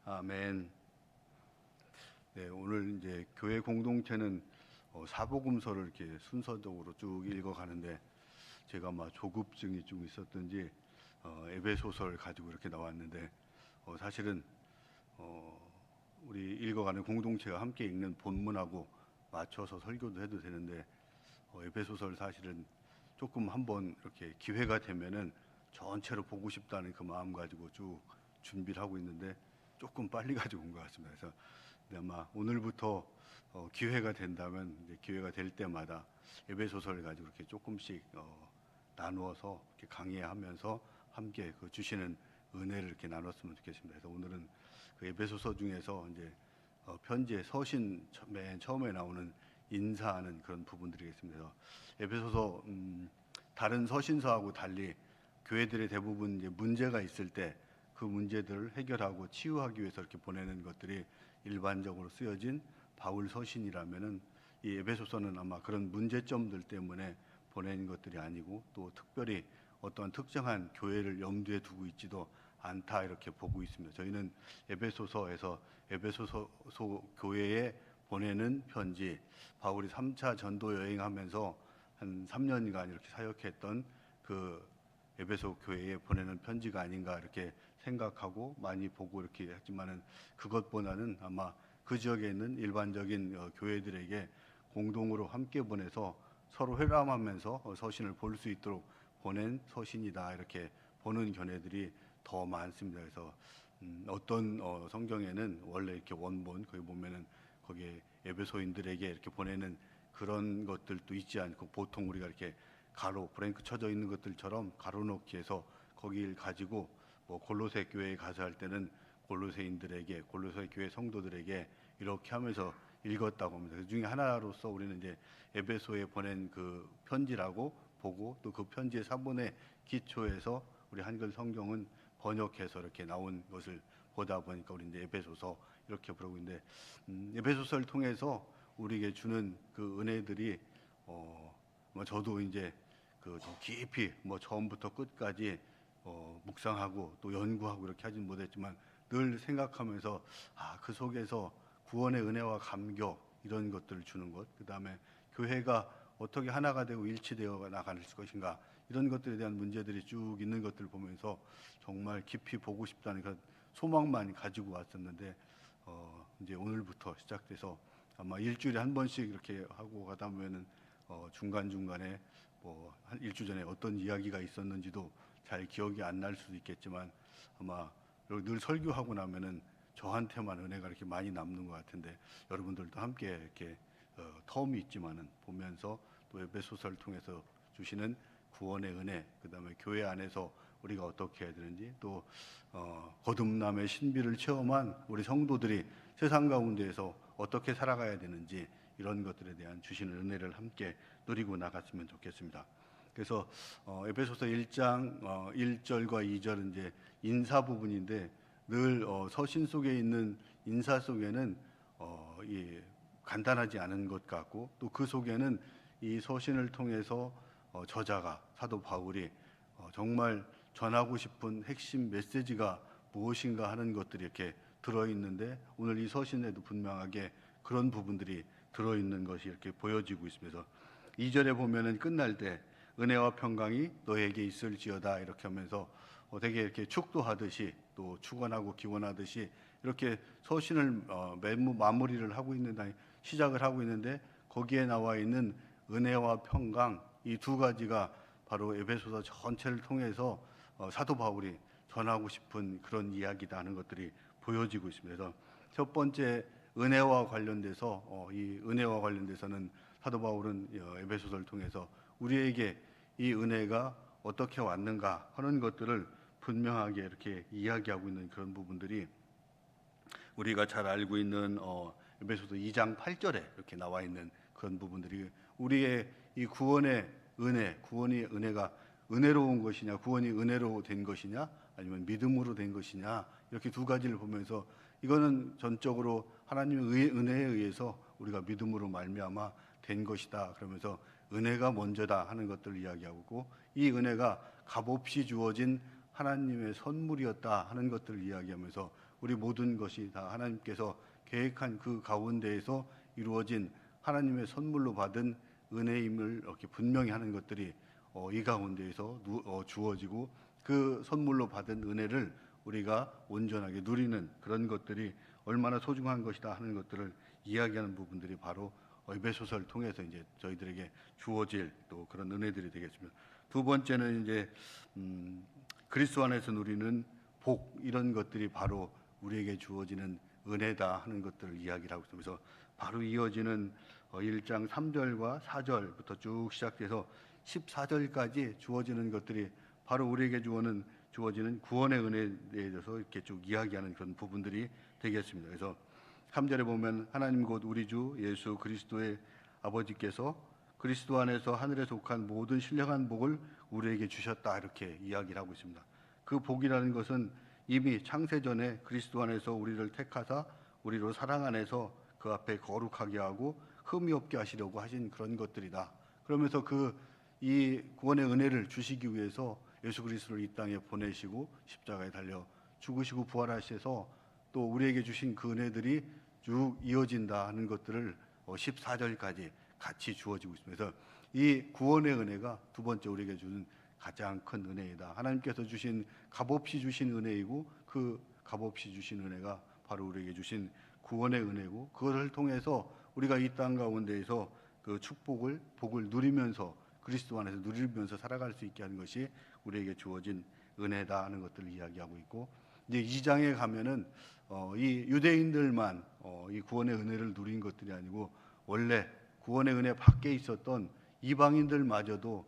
아멘. 네, 오늘 이제 교회 공동체는 사복음서를 이렇게 순서적으로 쭉 읽어가는데 제가 조급증이 좀 있었던지 에베소서를 가지고 이렇게 나왔는데 사실은 우리 읽어가는 공동체가 함께 읽는 본문하고 맞춰서 설교도 해도 되는데 에베소서를 사실은 조금 한번 이렇게 기회가 되면은 전체로 보고 싶다는 그 마음 가지고 쭉 준비를 하고 있는데 조금 빨리 가지고 온 것 같습니다. 그래서 아마 오늘부터 기회가 된다면 이제 기회가 될 때마다 에베소서를 가지고 이렇게 조금씩 나누어서 이렇게 강의하면서 함께 그 주시는 은혜를 이렇게 나눴으면 좋겠습니다. 그래서 오늘은 그 에베소서 중에서 이제 편지의 서신 맨 처음에 나오는 인사하는 그런 부분들이겠습니다. 그래서 에베소서 다른 서신서하고 달리 교회들의 대부분 이제 문제가 있을 때 그 문제들을 해결하고 치유하기 위해서 이렇게 보내는 것들이 일반적으로 쓰여진 바울 서신이라면은 이 에베소서는 아마 그런 문제점들 때문에 보낸 것들이 아니고 또 특별히 어떤 특정한 교회를 염두에 두고 있지도 않다 이렇게 보고 있습니다. 저희는 에베소서에서 에베소서 교회에 보내는 편지, 바울이 3차 전도 여행하면서 한 3년간 이렇게 사역했던 그 에베소 교회에 보내는 편지가 아닌가 이렇게 생각하고 많이 보고 이렇게 했지만은 그것보다는 아마 그 지역에 있는 일반적인 교회들에게 공동으로 함께 보내서 서로 회람하면서 서신을 볼 수 있도록 보낸 서신이다 이렇게 보는 견해들이 더 많습니다. 그래서 어떤 성경에는 원래 이렇게 원본 거기 보면은 거기에 에베소인들에게 이렇게 보내는 그런 것들도 있지 않고 보통 우리가 이렇게 가로 브랭크 쳐져 있는 것들처럼 가로놓기 해서 거기를 가지고 골로새 교회에 가서 할 때는 골로새인들에게 골로새 교회 성도들에게 이렇게 하면서 읽었다고 합니다. 그 중에 하나로서 우리는 이제 에베소에 보낸 그 편지라고 보고 또 그 편지의 사본의 기초에서 우리 한글 성경은 번역해서 이렇게 나온 것을 보다 보니까 우리 이제 에베소서 이렇게 부르고 있는데 에베소서를 통해서 우리에게 주는 그 은혜들이 저도 이제 그 더 깊이 처음부터 끝까지 묵상하고 또 연구하고 이렇게 하진 못했지만 늘 생각하면서 그 속에서 구원의 은혜와 감격 이런 것들을 주는 것, 그 다음에 교회가 어떻게 하나가 되고 일치되어 나갈 것인가 이런 것들에 대한 문제들이 쭉 있는 것들을 보면서 정말 깊이 보고 싶다는 그런 소망만 가지고 왔었는데 이제 오늘부터 시작돼서 아마 일주일에 한 번씩 이렇게 하고 가다 보면은 중간중간에 한 일주 전에 어떤 이야기가 있었는지도 잘 기억이 안 날 수도 있겠지만 아마 늘 설교하고 나면은 저한테만 은혜가 이렇게 많이 남는 것 같은데 여러분들도 함께 이렇게 텀이 있지만은 보면서 또 에베소서를 통해서 주시는 구원의 은혜, 그 다음에 교회 안에서 우리가 어떻게 해야 되는지 또 거듭남의 신비를 체험한 우리 성도들이 세상 가운데에서 어떻게 살아가야 되는지 이런 것들에 대한 주시는 은혜를 함께 누리고 나갔으면 좋겠습니다. 그래서 에베소서 1장 1절과 2절은 이제 인사 부분인데 늘 서신 속에 있는 인사 속에는 간단하지 않은 것 같고 또 그 속에는 이 서신을 통해서 저자가 사도 바울이 정말 전하고 싶은 핵심 메시지가 무엇인가 하는 것들이 이렇게 들어있는데 오늘 이 서신에도 분명하게 그런 부분들이 들어있는 것이 이렇게 보여지고 있습니다. 2절에 보면은 끝날 때 은혜와 평강이 너에게 있을지어다 이렇게 하면서 되게 이렇게 축도하듯이 또 축원하고 기원하듯이 이렇게 서신을 마무리를 하고 있는 시작을 하고 있는데 거기에 나와 있는 은혜와 평강 이 두 가지가 바로 에베소서 전체를 통해서 사도 바울이 전하고 싶은 그런 이야기다 하는 것들이 보여지고 있습니다. 그래서 첫 번째 은혜와 관련돼서 이 은혜와 관련돼서는 사도 바울은 에베소서를 통해서 우리에게 이 은혜가 어떻게 왔는가 하는 것들을 분명하게 이렇게 이야기하고 있는 그런 부분들이 우리가 잘 알고 있는 에베소서 2장 8절에 이렇게 나와 있는 그런 부분들이 우리의 이 구원의 은혜, 구원의 은혜가 은혜로운 것이냐, 구원이 은혜로 된 것이냐, 아니면 믿음으로 된 것이냐 이렇게 두 가지를 보면서 이거는 전적으로 하나님의 은혜에 의해서 우리가 믿음으로 말미암아 된 것이다. 그러면서 은혜가 먼저다 하는 것들을 이야기하고 이 은혜가 값없이 주어진 하나님의 선물이었다 하는 것들을 이야기하면서 우리 모든 것이 다 하나님께서 계획한 그 가운데에서 이루어진 하나님의 선물로 받은 은혜임을 이렇게 분명히 하는 것들이 이 가운데에서 주어지고 그 선물로 받은 은혜를 우리가 온전하게 누리는 그런 것들이 얼마나 소중한 것이다 하는 것들을 이야기하는 부분들이 바로 에베소서를 통해서 이제 저희들에게 주어질 또 그런 은혜들이 되겠습니다. 두 번째는 이제 그리스도 안에서 누리는 복, 이런 것들이 바로 우리에게 주어지는 은혜다 하는 것들을 이야기를 하고 있습니다. 그래서 바로 이어지는 1장 3절과 4절부터 쭉 시작돼서 14절까지 주어지는 것들이 바로 우리에게 주어지는 구원의 은혜에 대해서 이렇게 쭉 이야기하는 그런 부분들이 되겠습니다. 그래서 3절에 보면 하나님 곧 우리 주 예수 그리스도의 아버지께서 그리스도 안에서 하늘에 속한 모든 신령한 복을 우리에게 주셨다, 이렇게 이야기를 하고 있습니다. 그 복이라는 것은 이미 창세전에 그리스도 안에서 우리를 택하사 우리로 사랑 안에서 그 앞에 거룩하게 하고 흠이 없게 하시려고 하신 그런 것들이다. 그러면서 이 구원의 은혜를 주시기 위해서 예수 그리스도를 이 땅에 보내시고 십자가에 달려 죽으시고 부활하셔서 또 우리에게 주신 그 은혜들이 쭉 이어진다 하는 것들을 14절까지 같이 주어지고 있습니다. 그래서 이 구원의 은혜가 두 번째 우리에게 주는 가장 큰 은혜이다. 하나님께서 주신 값없이 주신 은혜이고 그 값없이 주신 은혜가 바로 우리에게 주신 구원의 은혜고, 그것을 통해서 우리가 이 땅 가운데에서 그 복을 누리면서 그리스도 안에서 누리면서 살아갈 수 있게 하는 것이 우리에게 주어진 은혜다 하는 것들을 이야기하고 있고, 이제 2장에 가면은 이 유대인들만 이 구원의 은혜를 누린 것들이 아니고 원래 구원의 은혜 밖에 있었던 이방인들마저도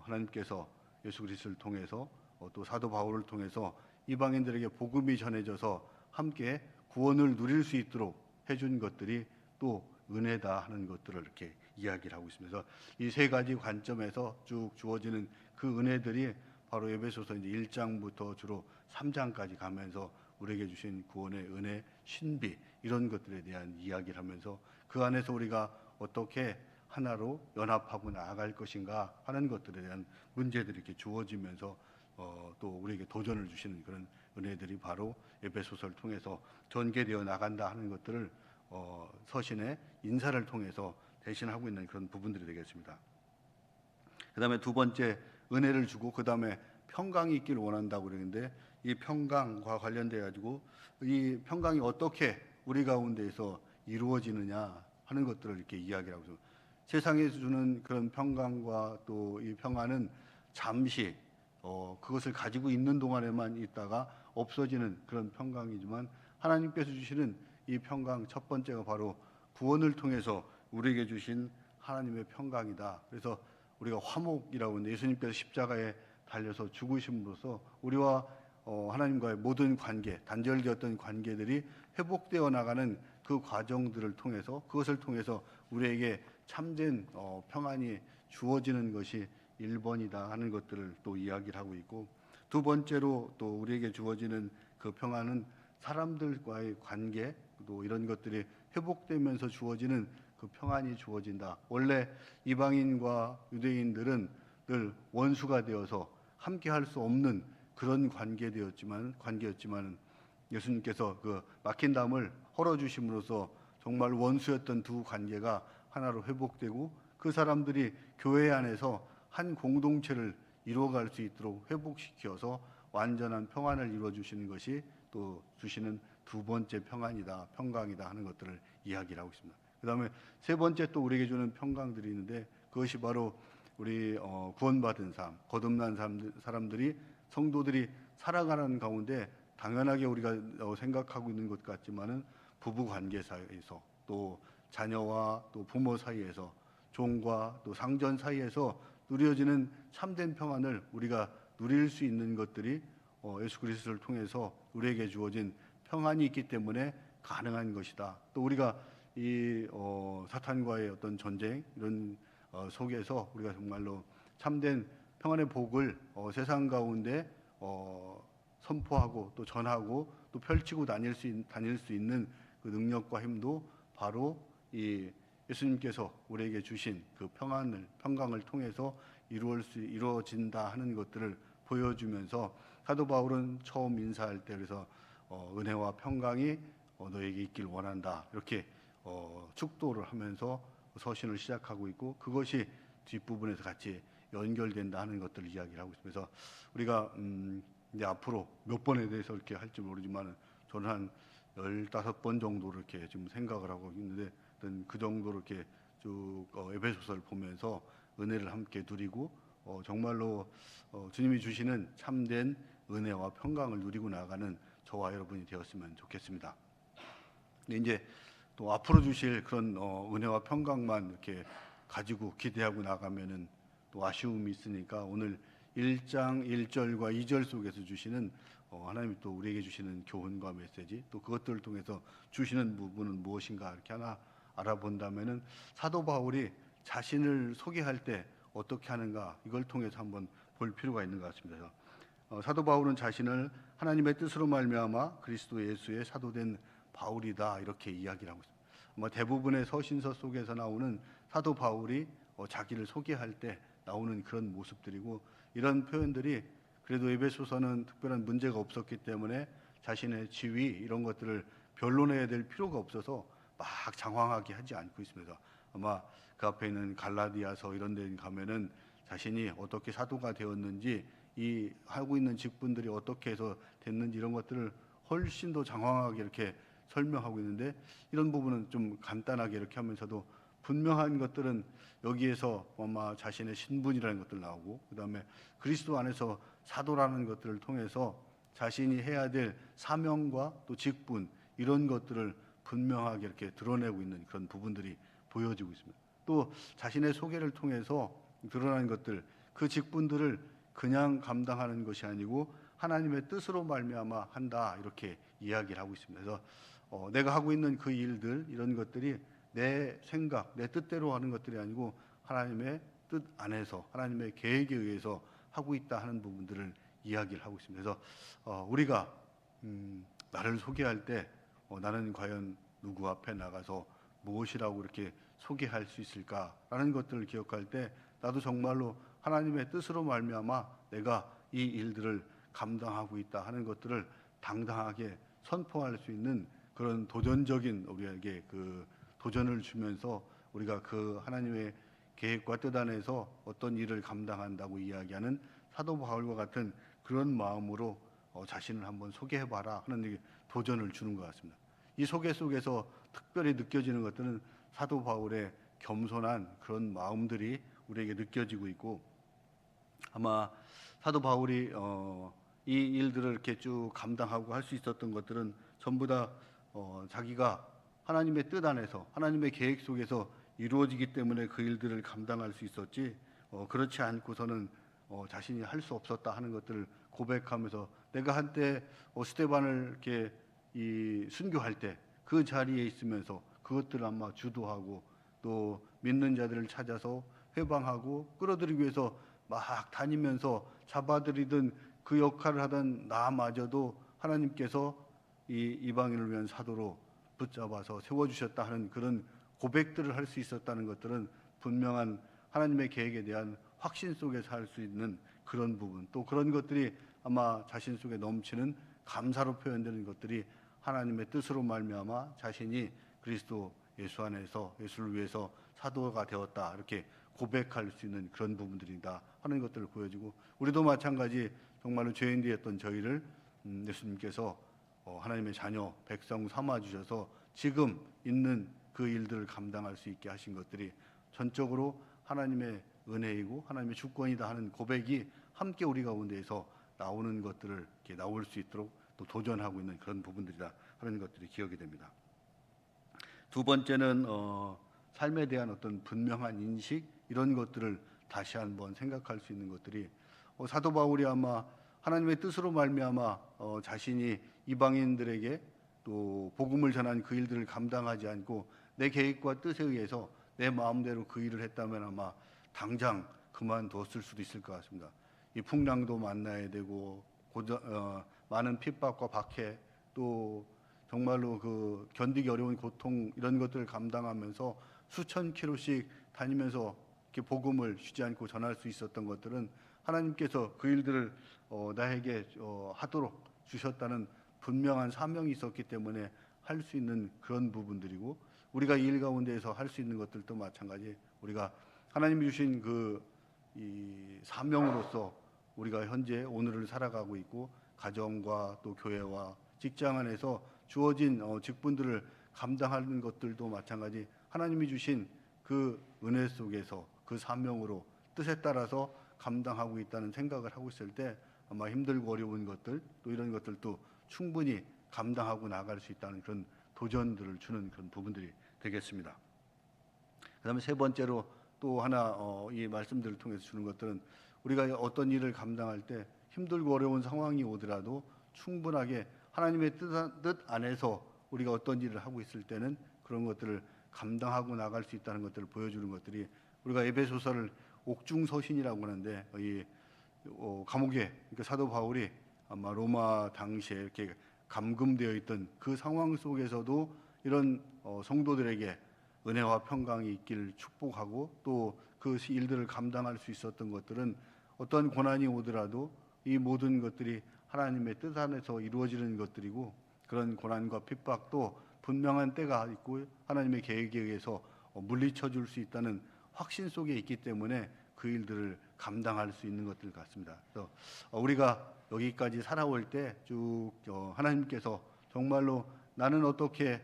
하나님께서 예수 그리스도를 통해서 또 사도 바울을 통해서 이방인들에게 복음이 전해져서 함께 구원을 누릴 수 있도록 해준 것들이 또 은혜다 하는 것들을 이렇게 이야기를 하고 있습니다. 이 세 가지 관점에서 쭉 주어지는 그 은혜들이 바로 에베소서 이제 1장부터 주로 3장까지 가면서 우리에게 주신 구원의 은혜, 신비, 이런 것들에 대한 이야기를 하면서 그 안에서 우리가 어떻게 하나로 연합하고 나아갈 것인가 하는 것들에 대한 문제들이 이렇게 주어지면서 또 우리에게 도전을 주시는 그런 은혜들이 바로 에베소서를 통해서 전개되어 나간다 하는 것들을 서신의 인사를 통해서 대신하고 있는 그런 부분들이 되겠습니다. 그 다음에 두 번째, 은혜를 주고 그 다음에 평강이 있기를 원한다고 그러는데, 이 평강과 관련돼 가지고 이 평강이 어떻게 우리 가운데에서 이루어지느냐 하는 것들을 이렇게 이야기를 하고 있습니다. 세상에서 주는 그런 평강과 또 이 평안은 잠시 그것을 가지고 있는 동안에만 있다가 없어지는 그런 평강이지만, 하나님께서 주시는 이 평강, 첫 번째가 바로 구원을 통해서 우리에게 주신 하나님의 평강이다. 그래서 우리가 화목이라고 하는데, 예수님께서 십자가에 달려서 죽으심으로써 우리와 하나님과의 모든 관계, 단절되었던 관계들이 회복되어 나가는 그 과정들을 통해서, 그것을 통해서 우리에게 참된 평안이 주어지는 것이 1번이다 하는 것들을 또 이야기를 하고 있고, 두 번째로 또 우리에게 주어지는 그 평안은 사람들과의 관계, 또 이런 것들이 회복되면서 주어지는 그 평안이 주어진다. 원래 이방인과 유대인들은 늘 원수가 되어서 함께 할 수 없는 그런 관계였지만 예수님께서 그 막힌 담을 헐어주심으로써 정말 원수였던 두 관계가 하나로 회복되고, 그 사람들이 교회 안에서 한 공동체를 이루어갈 수 있도록 회복시켜서 완전한 평안을 이루어주시는 것이 또 주시는 두 번째 평안이다, 평강이다 하는 것들을 이야기를 하고 있습니다. 그 다음에 세 번째 또 우리에게 주는 평강들이 있는데, 그것이 바로 우리 구원받은 삶, 거듭난 사람들이, 성도들이 살아가는 가운데 당연하게 우리가 생각하고 있는 것 같지만은 부부 관계 사이에서, 또 자녀와 또 부모 사이에서, 종과 또 상전 사이에서 누려지는 참된 평안을 우리가 누릴 수 있는 것들이 예수 그리스도를 통해서 우리에게 주어진 평안이 있기 때문에 가능한 것이다. 또 우리가 이 사탄과의 어떤 전쟁, 이런 속에서 우리가 정말로 참된 평안의 복을 세상 가운데 선포하고 또 전하고 또 펼치고 다닐 수 있는 그 능력과 힘도 바로 이 예수님께서 우리에게 주신 그 평강을 통해서 이루어진다 하는 것들을 보여주면서, 사도 바울은 처음 인사할 때 그래서 은혜와 평강이 너에게 있길 원한다. 이렇게 축도를 하면서 서신을 시작하고 있고, 그것이 뒷부분에서 같이 연결된다 하는 것들을 이야기를 하고 있습니다. 그래서 우리가 이제 앞으로 몇 번에 대해서 이렇게 할지 모르지만 저는 한 15번 정도로 이렇게 지금 생각을 하고 있는데, 그 정도로 이렇게 쭉 에베소서를 보면서 은혜를 함께 누리고 정말로 주님이 주시는 참된 은혜와 평강을 누리고 나가는 저와 여러분이 되었으면 좋겠습니다. 근데 이제 또 앞으로 주실 그런 은혜와 평강만 이렇게 가지고 기대하고 나가면은 또 아쉬움이 있으니까, 오늘 1장 1절과 2절 속에서 주시는 하나님이 또 우리에게 주시는 교훈과 메시지, 또 그것들을 통해서 주시는 부분은 무엇인가 이렇게 하나 알아본다면은, 사도 바울이 자신을 소개할 때 어떻게 하는가, 이걸 통해서 한번 볼 필요가 있는 것 같습니다. 사도 바울은 자신을 하나님의 뜻으로 말미암아 그리스도 예수의 사도된 바울이다, 이렇게 이야기를 하고 있습니다. 대부분의 서신서 속에서 나오는 사도 바울이 자기를 소개할 때 나오는 그런 모습들이고, 이런 표현들이 그래도 에베소서는 특별한 문제가 없었기 때문에 자신의 지위 이런 것들을 변론해야 될 필요가 없어서 막 장황하게 하지 않고 있습니다. 아마 그 앞에 있는 갈라디아서 이런 데 가면은 자신이 어떻게 사도가 되었는지, 이 하고 있는 직분들이 어떻게 해서 됐는지 이런 것들을 훨씬 더 장황하게 이렇게 설명하고 있는데, 이런 부분은 좀 간단하게 이렇게 하면서도 분명한 것들은 여기에서 아마 자신의 신분이라는 것들 나오고, 그 다음에 그리스도 안에서 사도라는 것들을 통해서 자신이 해야 될 사명과 또 직분, 이런 것들을 분명하게 이렇게 드러내고 있는 그런 부분들이 보여지고 있습니다. 또 자신의 소개를 통해서 드러나는 것들, 그 직분들을 그냥 감당하는 것이 아니고 하나님의 뜻으로 말미암아 한다, 이렇게 이야기를 하고 있습니다. 그래서 내가 하고 있는 그 일들, 이런 것들이 내 생각, 내 뜻대로 하는 것들이 아니고 하나님의 뜻 안에서, 하나님의 계획에 의해서 하고 있다 하는 부분들을 이야기를 하고 있습니다. 그래서 우리가 나를 소개할 때 나는 과연 누구 앞에 나가서 무엇이라고 이렇게 소개할 수 있을까라는 것들을 기억할 때, 나도 정말로 하나님의 뜻으로 말미암아 내가 이 일들을 감당하고 있다 하는 것들을 당당하게 선포할 수 있는 그런 도전적인, 우리에게 그 도전을 주면서 우리가 그 하나님의 계획과 뜻 안에서 어떤 일을 감당한다고 이야기하는 사도 바울과 같은 그런 마음으로 자신을 한번 소개해봐라 하는 도전을 주는 것 같습니다. 이 소개 속에서 특별히 느껴지는 것들은 사도 바울의 겸손한 그런 마음들이 우리에게 느껴지고 있고, 아마 사도 바울이 이 일들을 이렇게 쭉 감당하고 할 수 있었던 것들은 전부 다 자기가 하나님의 뜻 안에서, 하나님의 계획 속에서 이루어지기 때문에 그 일들을 감당할 수 있었지, 그렇지 않고서는 자신이 할 수 없었다 하는 것들을 고백하면서, 내가 한때 스데반을 이렇게 순교할 때 그 자리에 있으면서 그것들을 아마 주도하고, 또 믿는 자들을 찾아서 회방하고 끌어들이기 위해서 막 다니면서 잡아들이던 그 역할을 하던 나마저도 하나님께서 이 이방인을 위한 사도로 붙잡아서 세워주셨다 하는 그런 고백들을 할 수 있었다는 것들은 분명한 하나님의 계획에 대한 확신 속에서 할 수 있는 그런 부분, 또 그런 것들이 아마 자신 속에 넘치는 감사로 표현되는 것들이 하나님의 뜻으로 말미암아 자신이 그리스도 예수 안에서 예수를 위해서 사도가 되었다, 이렇게 고백할 수 있는 그런 부분들이다 하는 것들을 보여주고, 우리도 마찬가지 정말로 죄인되었던 저희를 예수님께서 하나님의 자녀 백성 삼아 주셔서 지금 있는 그 일들을 감당할 수 있게 하신 것들이 전적으로 하나님의 은혜이고 하나님의 주권이다 하는 고백이 함께 우리 가운데에서 나오는 것들을 이렇게 나올 수 있도록 또 도전하고 있는 그런 부분들이다 하는 것들이 기억이 됩니다. 두 번째는 삶에 대한 어떤 분명한 인식, 이런 것들을 다시 한번 생각할 수 있는 것들이, 사도 바울이 아마 하나님의 뜻으로 말미암아 자신이 이방인들에게 또 복음을 전한 그 일들을 감당하지 않고 내 계획과 뜻에 의해서 내 마음대로 그 일을 했다면 아마 당장 그만뒀을 수도 있을 것 같습니다. 이 풍랑도 만나야 되고 많은 핍박과 박해, 또 정말로 그 견디기 어려운 고통, 이런 것들을 감당하면서 수천 킬로씩 다니면서 이렇게 복음을 쉬지 않고 전할 수 있었던 것들은 하나님께서 그 일들을 나에게 하도록 주셨다는 분명한 사명이 있었기 때문에 할 수 있는 그런 부분들이고, 우리가 이 일 가운데에서 할 수 있는 것들도 마찬가지, 우리가 하나님이 주신 이 사명으로서 우리가 현재 오늘을 살아가고 있고, 가정과 또 교회와 직장 안에서 주어진 직분들을 감당하는 것들도 마찬가지, 하나님이 주신 그 은혜 속에서 그 사명으로 뜻에 따라서 감당하고 있다는 생각을 하고 있을 때 아마 힘들고 어려운 것들, 또 이런 것들도 충분히 감당하고 나갈 수 있다는 그런 도전들을 주는 그런 부분들이 되겠습니다. 그다음에 세 번째로 또 하나 이 말씀들을 통해서 주는 것들은, 우리가 어떤 일을 감당할 때 힘들고 어려운 상황이 오더라도 충분하게 하나님의 뜻 안에서 우리가 어떤 일을 하고 있을 때는 그런 것들을 감당하고 나갈 수 있다는 것들을 보여주는 것들이, 우리가 에베소서를 옥중서신이라고 하는데, 이 감옥에, 그러니까 사도 바울이 아마 로마 당시에 이렇게 감금되어 있던 그 상황 속에서도 이런 성도들에게 은혜와 평강이 있기를 축복하고, 또 그 일들을 감당할 수 있었던 것들은 어떤 고난이 오더라도 이 모든 것들이 하나님의 뜻 안에서 이루어지는 것들이고, 그런 고난과 핍박도 분명한 때가 있고 하나님의 계획에 의해서 물리쳐 줄 수 있다는 확신 속에 있기 때문에 그 일들을 감당할 수 있는 것들 같습니다. 그래서 우리가 여기까지 살아올 때 쭉 하나님께서 정말로 나는 어떻게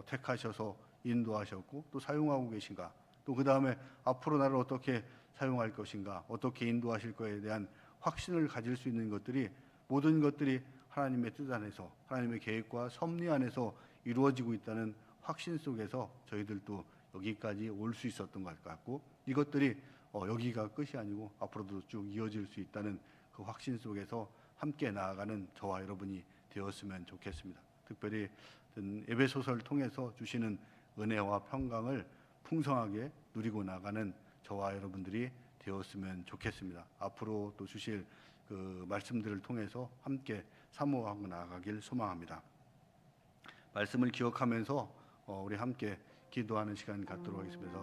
택하셔서 인도하셨고 또 사용하고 계신가, 또 그 다음에 앞으로 나를 어떻게 사용할 것인가, 어떻게 인도하실 거에 대한 확신을 가질 수 있는 것들이, 모든 것들이 하나님의 뜻 안에서, 하나님의 계획과 섭리 안에서 이루어지고 있다는 확신 속에서 저희들도 여기까지 올 수 있었던 것 같고, 이것들이 여기가 끝이 아니고 앞으로도 쭉 이어질 수 있다는 그 확신 속에서 함께 나아가는 저와 여러분이 되었으면 좋겠습니다. 특별히 에베소서를 통해서 주시는 은혜와 평강을 풍성하게 누리고 나가는 저와 여러분들이 되었으면 좋겠습니다. 앞으로 또 주실 그 말씀들을 통해서 함께 사모하고 나아가길 소망합니다. 말씀을 기억하면서 우리 함께 기도하는 시간 갖도록 하겠습니다.